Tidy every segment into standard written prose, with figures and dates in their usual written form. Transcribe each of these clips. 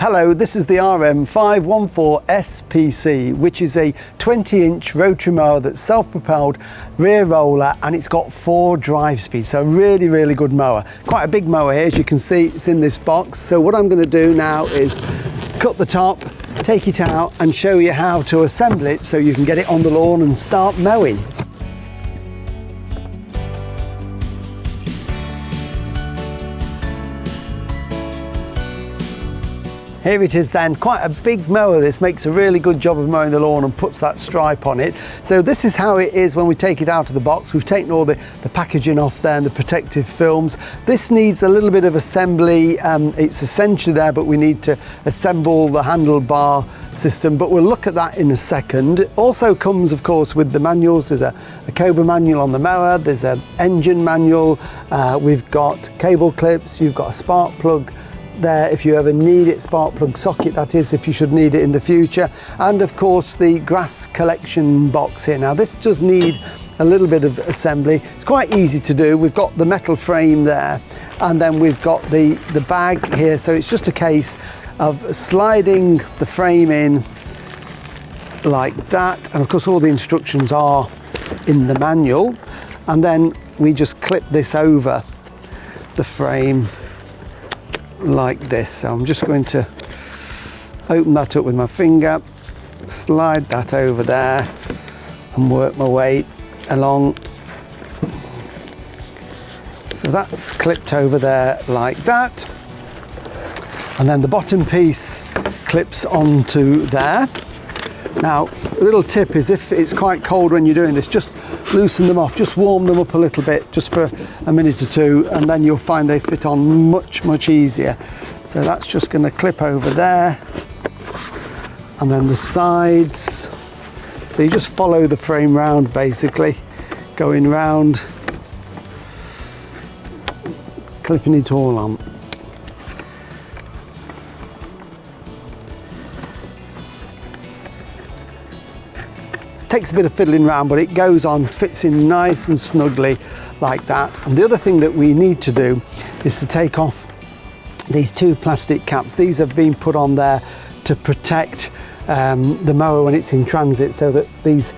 Hello, this is the RM514SPC, which is a 20-inch rotary mower that's self-propelled, rear roller, and it's got 4 drive speeds, so really good mower. Quite a big mower here, as you can see, it's in this box. So what I'm going to do now is cut the top, take it out and show you how to assemble it so you can get it on the lawn and start mowing. Here it is then, quite a big mower. This makes a really good job of mowing the lawn and puts that stripe on it. So this is how it is when we take it out of the box. We've taken all the packaging off there and the protective films. This needs a little bit of assembly. It's essentially there, but we need to assemble the handlebar system, but we'll look at that in a second. It also comes, of course, with the manuals. There's a Cobra manual on the mower, there's an engine manual, we've got cable clips, you've got a spark plug there if you ever need it, spark plug socket that is, if you should need it in the future, and of course the grass collection box here. Now this does need a little bit of assembly. It's quite easy to do. We've got the metal frame there and then we've got the bag here, so it's just a case of sliding the frame in like that, and of course all the instructions are in the manual, and then we just clip this over the frame like this. So I'm just going to open that up with my finger, slide that over there and work my way along. So that's clipped over there like that, and then the bottom piece clips onto there. Now a little tip is, if it's quite cold when you're doing this, just loosen them off, just warm them up a little bit just for a minute or two, and then you'll find they fit on much easier. So that's just going to clip over there, and then the sides. So you just follow the frame round, basically going round, clipping it all on. Takes a bit of fiddling around, but it goes on, fits in nice and snugly like that. And the other thing that we need to do is to take off these 2 plastic caps. These have been put on there to protect the mower when it's in transit, so that these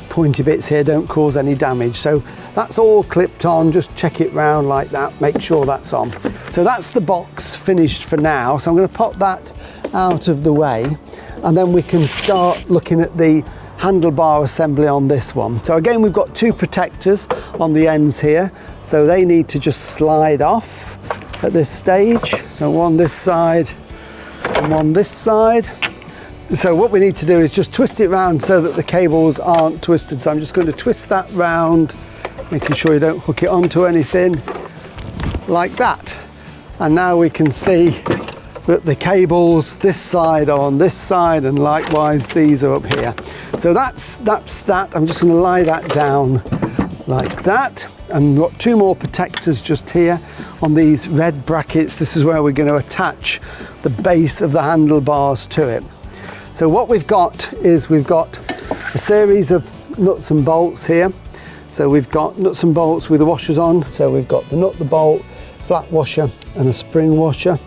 pointy bits here don't cause any damage. So that's all clipped on. Just check it round like that, make sure that's on. So that's the box finished for now. So I'm going to pop that out of the way, and then we can start looking at the handlebar assembly on this one. So again, we've got 2 protectors on the ends here, so they need to just slide off at this stage. So one this side and one this side. So what we need to do is just twist it round so that the cables aren't twisted. So I'm just going to twist that round, making sure you don't hook it onto anything, like that. And now we can see that the cables this side are on this side, and likewise these are up here. So that's that. I'm just going to lie that down like that, and we've got 2 more protectors just here on these red brackets. This is where we're going to attach the base of the handlebars to it. So what we've got is we've got a series of nuts and bolts here. So we've got nuts and bolts with the washers on. So we've got the nut, the bolt, flat washer and a spring washer.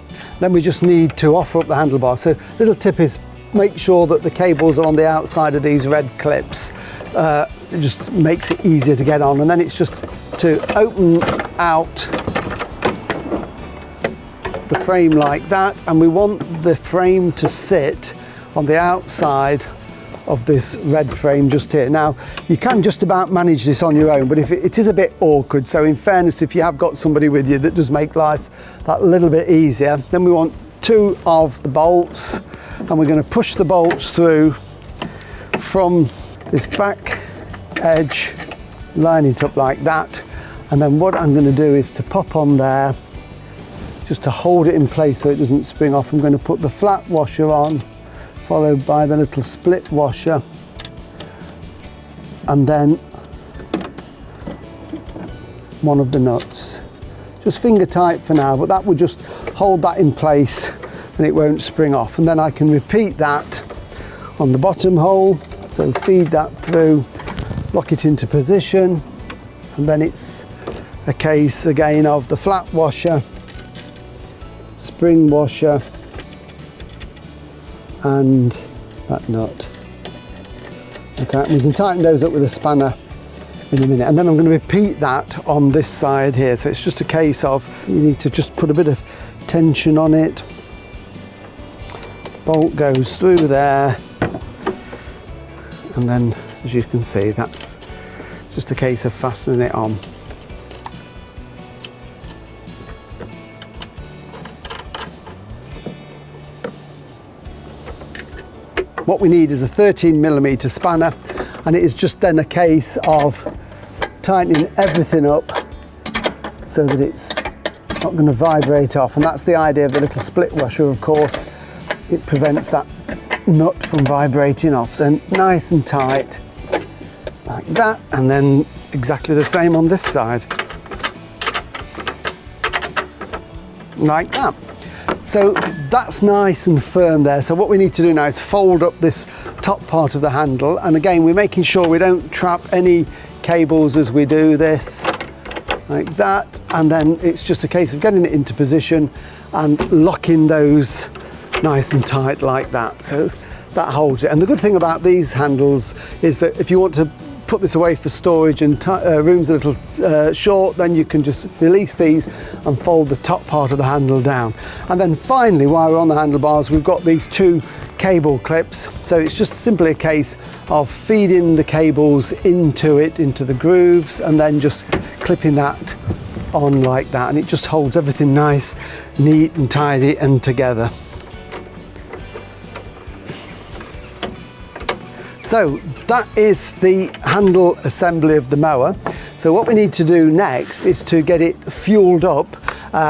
Then we just need to offer up the handlebar. So little tip is, make sure that the cables are on the outside of these red clips. It just makes it easier to get on. And then it's just to open out the frame like that. And we want the frame to sit on the outside of this red frame just here. Now you can just about manage this on your own, but if it is a bit awkward, so in fairness, if you have got somebody with you, that does make life that little bit easier. Then we want 2 of the bolts, and we're going to push the bolts through from this back edge, line it up like that, and then what I'm going to do is to pop on there just to hold it in place so it doesn't spring off. I'm going to put the flat washer on, followed by the little split washer, and then one of the nuts. Just finger tight for now, but that will just hold that in place and it won't spring off. And then I can repeat that on the bottom hole. So feed that through, lock it into position, and then it's a case again of the flat washer, spring washer, and that nut. Okay, and we can tighten those up with a spanner in a minute, and then I'm going to repeat that on this side here. So it's just a case of, you need to just put a bit of tension on it. The bolt goes through there, and then as you can see, that's just a case of fastening it on. What we need is a 13mm spanner, and it is just then a case of tightening everything up so that it's not going to vibrate off. And that's the idea of the little split washer, of course. It prevents that nut from vibrating off. So nice and tight like that, and then exactly the same on this side like that. So that's nice and firm there. So what we need to do now is fold up this top part of the handle, and again we're making sure we don't trap any cables as we do this, like that, and then it's just a case of getting it into position and locking those nice and tight like that. So that holds it. And the good thing about these handles is that if you want to put this away for storage and room's a little short, then you can just release these and fold the top part of the handle down. And then finally, while we're on the handlebars, we've got these two cable clips. So it's just simply a case of feeding the cables into the grooves, and then just clipping that on like that, and it just holds everything nice, neat and tidy and together. So that is the handle assembly of the mower. So what we need to do next is to get it fueled up.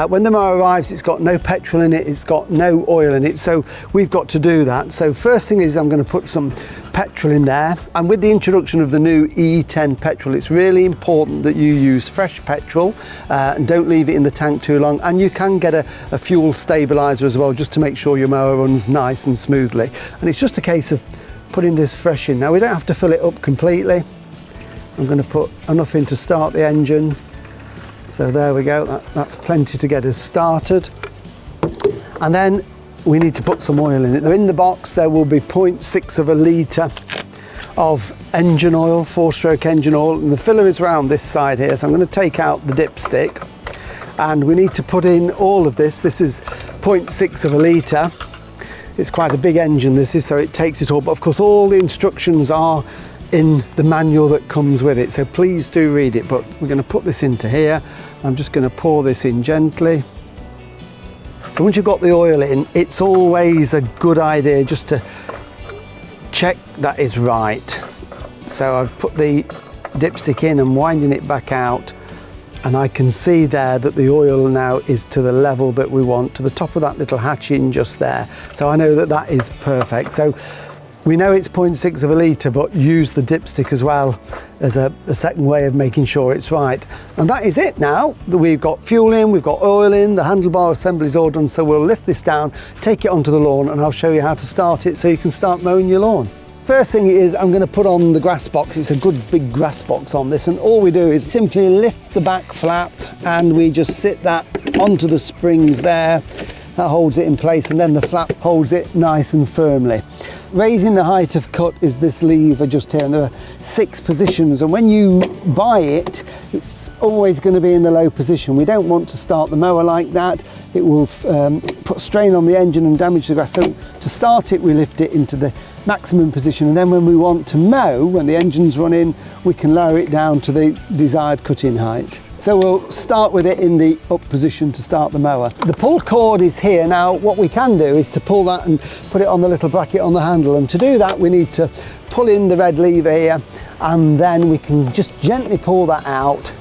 When the mower arrives, it's got no petrol in it, it's got no oil in it, so we've got to do that. So first thing is I'm going to put some petrol in there, and with the introduction of the new E10 petrol, it's really important that you use fresh petrol and don't leave it in the tank too long. And you can get a fuel stabilizer as well, just to make sure your mower runs nice and smoothly. And it's just a case of putting this fresh in. Now we don't have to fill it up completely. I'm going to put enough in to start the engine. So there we go, that's plenty to get us started. And then we need to put some oil in it. In the box there will be 0.6 of a litre of engine oil, 4-stroke engine oil, and the filler is around this side here. So I'm going to take out the dipstick, and we need to put in all of this. This is 0.6 of a litre. It's quite a big engine this is, so it takes it all, but of course all the instructions are in the manual that comes with it, so please do read it. But we're going to put this into here. I'm just going to pour this in gently. So once you've got the oil in, it's always a good idea just to check that is right. So I've put the dipstick in and winding it back out, and I can see there that the oil now is to the level that we want, to the top of that little hatching just there. So I know that that is perfect. So we know it's 0.6 of a litre, but use the dipstick as well as a second way of making sure it's right. And that is it now. We've got fuel in, we've got oil in, the handlebar assembly is all done. So we'll lift this down, take it onto the lawn, and I'll show you how to start it so you can start mowing your lawn. First thing is I'm going to put on the grass box. It's a good big grass box on this, and all we do is simply lift the back flap and we just sit that onto the springs there. That holds it in place, and then the flap holds it nice and firmly. Raising the height of cut is this lever just here, and there are 6 positions, and when you buy it, it's always going to be in the low position. We don't want to start the mower like that. It will put strain on the engine and damage the grass. So to start it, we lift it into the maximum position, and then when we want to mow, when the engine's running, we can lower it down to the desired cut-in height. So we'll start with it in the up position to start the mower. The pull cord is here. Now what we can do is to pull that and put it on the little bracket on the handle, and to do that we need to pull in the red lever here, and then we can just gently pull that out,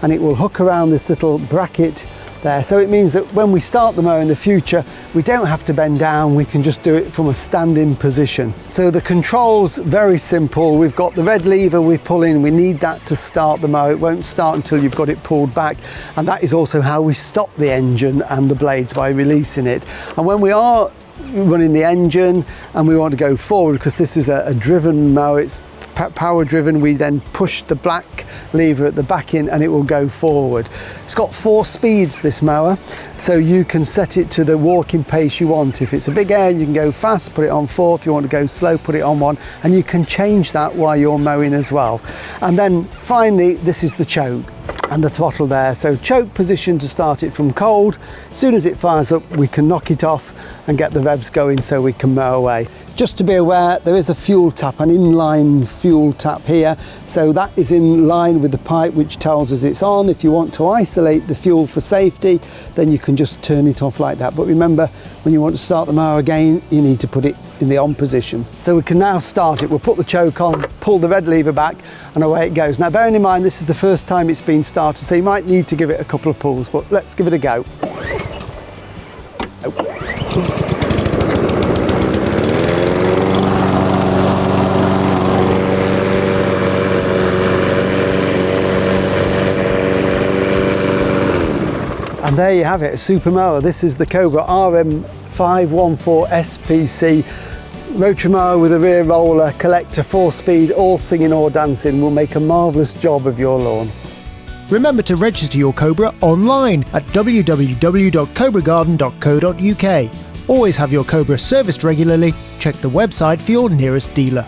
and it will hook around this little bracket there. So it means that when we start the mower in the future, we don't have to bend down, we can just do it from a standing position. So the control's very simple. We've got the red lever we pull in, we need that to start the mower. It won't start until you've got it pulled back, and that is also how we stop the engine and the blades, by releasing it. And when we are running the engine and we want to go forward, because this is a driven mower, it's power driven. We then push the black lever at the back in and it will go forward. It's got 4 speeds, this mower, so you can set it to the walking pace you want. If it's a big air, you can go fast, put it on 4. If you want to go slow, put it on 1, and you can change that while you're mowing as well. And then finally, this is the choke and the throttle there. So choke position to start it from cold. As soon as it fires up, we can knock it off and get the revs going so we can mow away. Just to be aware, there is a fuel tap, an inline fuel tap here. So that is in line with the pipe which tells us it's on. If you want to isolate the fuel for safety, then you can just turn it off like that. But remember, when you want to start the mower again, you need to put it in the on position. So we can now start it. We'll put the choke on, pull the red lever back, and away it goes. Now bearing in mind, this is the first time it's been started, so you might need to give it a couple of pulls, but let's give it a go. And there you have it, a super mower. This is the Cobra RM514SPC rotary mower with a rear roller, collector, 4-speed, all singing or dancing. Will make a marvellous job of your lawn. Remember to register your Cobra online at www.cobragarden.co.uk. Always have your Cobra serviced regularly. Check the website for your nearest dealer.